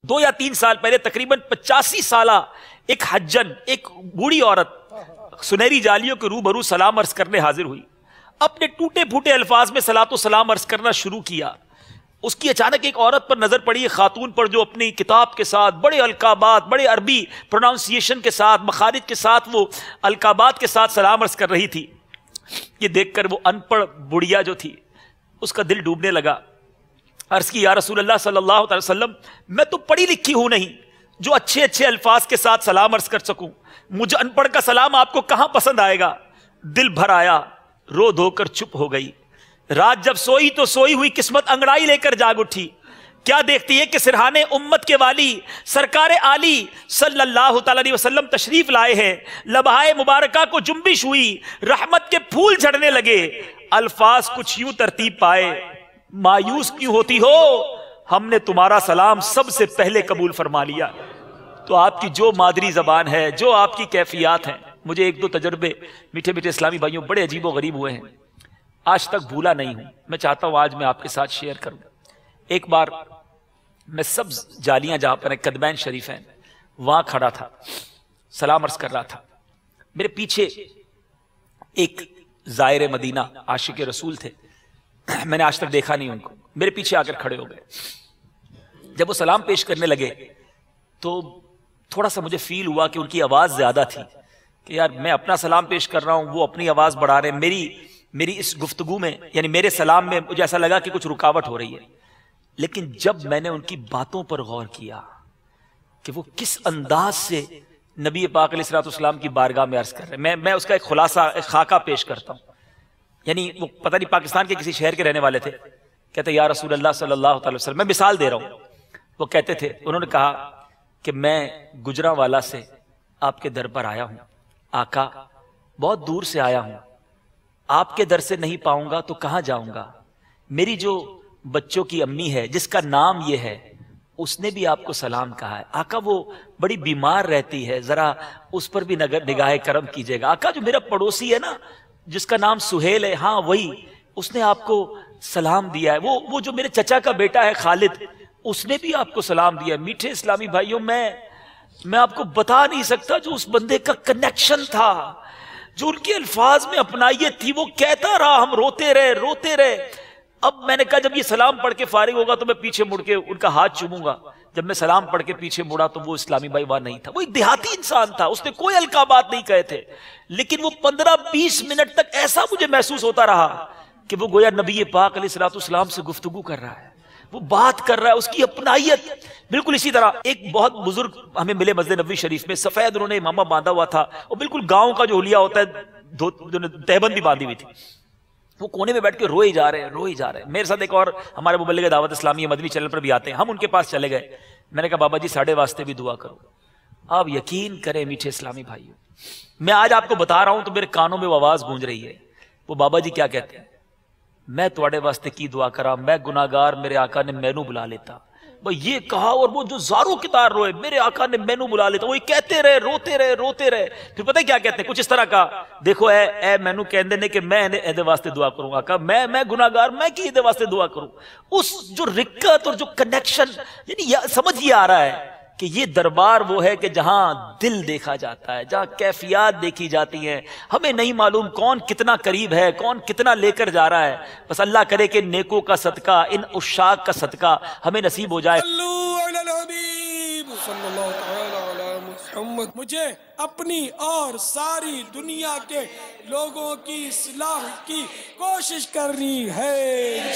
2 یا 3 سال پہلے تقریباً 85 سالہ ایک حجن، ایک بوڑھی عورت سنہری جالیوں کے روبرو سلام عرض کرنے حاضر ہوئی، اپنے ٹوٹے پھوٹے الفاظ میں صلاۃ و سلام عرض کرنا شروع کیا۔ اس کی اچانک ایک عورت پر نظر پڑی، ایک خاتون پر، جو اپنی کتاب کے ساتھ بڑے القابات، بڑے عربی پروناؤنسیشن کے ساتھ، مخارج کے ساتھ، وہ القابات کے ساتھ سلام عرض کر رہی تھی۔ یہ دیکھ کر وہ ان پڑھ بڑھیا جو تھی، اس کا دل ڈوبنے لگا۔ عرض کی، یا رسول اللہ صلی اللہ علیہ وسلم، میں تو پڑھی لکھی ہوں نہیں جو اچھے اچھے الفاظ کے ساتھ سلام عرض کر سکوں، مجھے ان پڑھ کا سلام آپ کو کہاں پسند آئے گا؟ دل بھر آیا، رو دھو کر چپ ہو گئی۔ رات جب سوئی تو سوئی ہوئی قسمت انگڑائی لے کر جاگ اٹھی۔ کیا دیکھتی ہے کہ سرحانے امت کے والی سرکار عالی صلی اللہ تعالی علیہ وسلم تشریف لائے ہیں۔ لبہائے مبارکہ کو جنبش ہوئی، رحمت کے پھول جھڑنے لگے، الفاظ کچھ یوں ترتیب پائے، مایوس کیوں ہوتی ہو، ہم نے تمہارا سلام سب سے پہلے قبول فرما لیا۔ تو آپ کی جو مادری زبان ہے، جو آپ کی کیفیات ہیں، مجھے 1-2 تجربے میٹھے میٹھے اسلامی بھائیوں بڑے عجیب و غریب ہوئے ہیں، آج تک بھولا نہیں ہوں۔ میں چاہتا ہوں آج میں آپ کے ساتھ شیئر کروں۔ ایک بار میں سبز جالیاں جہاں پر قدمین شریف ہیں وہاں کھڑا تھا، سلام عرض کر رہا تھا۔ میرے پیچھے ایک زائر مدینہ عاشق رسول تھے، میں نے آج تک دیکھا نہیں ان کو، میرے پیچھے آ کر کھڑے ہو گئے۔ جب وہ سلام پیش کرنے لگے تو تھوڑا سا مجھے فیل ہوا کہ ان کی آواز زیادہ تھی، کہ یار میں اپنا سلام پیش کر رہا ہوں، وہ اپنی آواز بڑھا رہے ہیں، میری اس گفتگو میں، یعنی میرے سلام میں مجھے ایسا لگا کہ کچھ رکاوٹ ہو رہی ہے۔ لیکن جب میں نے ان کی باتوں پر غور کیا کہ وہ کس انداز سے نبی پاک علیہ الصلوۃ والسلام کی بارگاہ میں عرض کر رہے ہیں، میں اس کا ایک خلاصہ، ایک خاکہ پیش کرتا ہوں۔ یعنی وہ پتہ نہیں پاکستان کے کسی شہر کے رہنے والے تھے، کہتے یا رسول اللہ صلی اللہ علیہ وسلم، میں مثال دے رہا ہوں، وہ کہتے تھے، انہوں نے کہا کہ میں گجرانوالا سے آپ کے در پر آیا ہوں، آقا بہت دور سے آیا ہوں، آپ کے در سے نہیں پاؤں گا تو کہاں جاؤں گا؟ میری جو بچوں کی امی ہے جس کا نام یہ ہے، اس نے بھی آپ کو سلام کہا ہے، آقا وہ بڑی بیمار رہتی ہے، ذرا اس پر بھی نگاہ کرم کیجئے گا۔ آقا جو میرا پڑوسی ہے نا جس کا نام سہیل ہے، ہاں وہی، اس نے آپ کو سلام دیا ہے، وہ جو میرے چچا کا بیٹا ہے خالد، اس نے بھی آپ کو سلام دیا ہے۔ میٹھے اسلامی بھائیوں، میں آپ کو بتا نہیں سکتا جو اس بندے کا کنیکشن تھا، جو ان کے الفاظ میں اپنائیت تھی، وہ کہتا رہا، ہم روتے رہے۔ اب میں نے کہا جب یہ سلام پڑھ کے فارغ ہوگا تو میں پیچھے مڑ کے ان کا ہاتھ چوموں گا۔ جب میں سلام پڑھ کے پیچھے مڑا تو وہ اسلامی بھائی وہاں نہیں تھا، وہ ایک دیہاتی انسان تھا، اس نے کوئی القابات نہیں کہے تھے، لیکن وہ 15-20 منٹ تک ایسا مجھے محسوس ہوتا رہا کہ وہ گویا نبی پاک علیہ الصلوۃ والسلام سے گفتگو کر رہا ہے، وہ بات کر رہا ہے، اس کی اپنائیت بالکل اسی طرح۔ ایک بہت بزرگ ہمیں ملے مسجد نبوی شریف میں، سفید انہوں نے امامہ باندھا ہوا تھا، اور بالکل گاؤں کا جو حلیہ ہوتا ہے، تہبند بھی باندھی ہوئی تھی، وہ کونے میں بیٹھ کے روئے جا رہے ہیں۔ میرے ساتھ ایک اور ہمارے مبلغ دعوت اسلامی مدنی چینل پر بھی آتے ہیں، ہم ان کے پاس چلے گئے، میں نے کہا بابا جی ساڑھے واسطے بھی دعا کرو۔ آپ یقین کریں میٹھے اسلامی بھائیوں، میں آج آپ کو بتا رہا ہوں تو میرے کانوں میں وہ آواز گونج رہی ہے، وہ بابا جی کیا کہتے ہیں، میں تواڈے واسطے کی دعا کرا، میں گناہگار، میرے آقا نے مینوں بلا لیتا۔ وہ یہ کہا اور وہ جو زاروں کی طرح روئے، میرے آقا نے مینوں بلا لیتا، وہ کہتے رہے، روتے رہے۔ پھر پتہ کیا کہتے ہیں، کچھ اس طرح کا، دیکھو اے مینوں کہندے نے کہ میں ایدے واسطے دعا کروں، آقا میں گناہگار، میں کی ایدے واسطے دعا کروں۔ اس جو رکت اور جو کنیکشن، یعنی سمجھ یہ آ رہا ہے کہ یہ دربار وہ ہے کہ جہاں دل دیکھا جاتا ہے، جہاں کیفیات دیکھی جاتی ہیں۔ ہمیں نہیں معلوم کون کتنا قریب ہے، کون کتنا لے کر جا رہا ہے، بس اللہ کرے کہ نیکوں کا صدقہ، ان عشاق کا صدقہ ہمیں نصیب ہو جائے۔ مجھے اپنی اور ساری دنیا کے لوگوں کی اصلاح کی کوشش کرنی ہے۔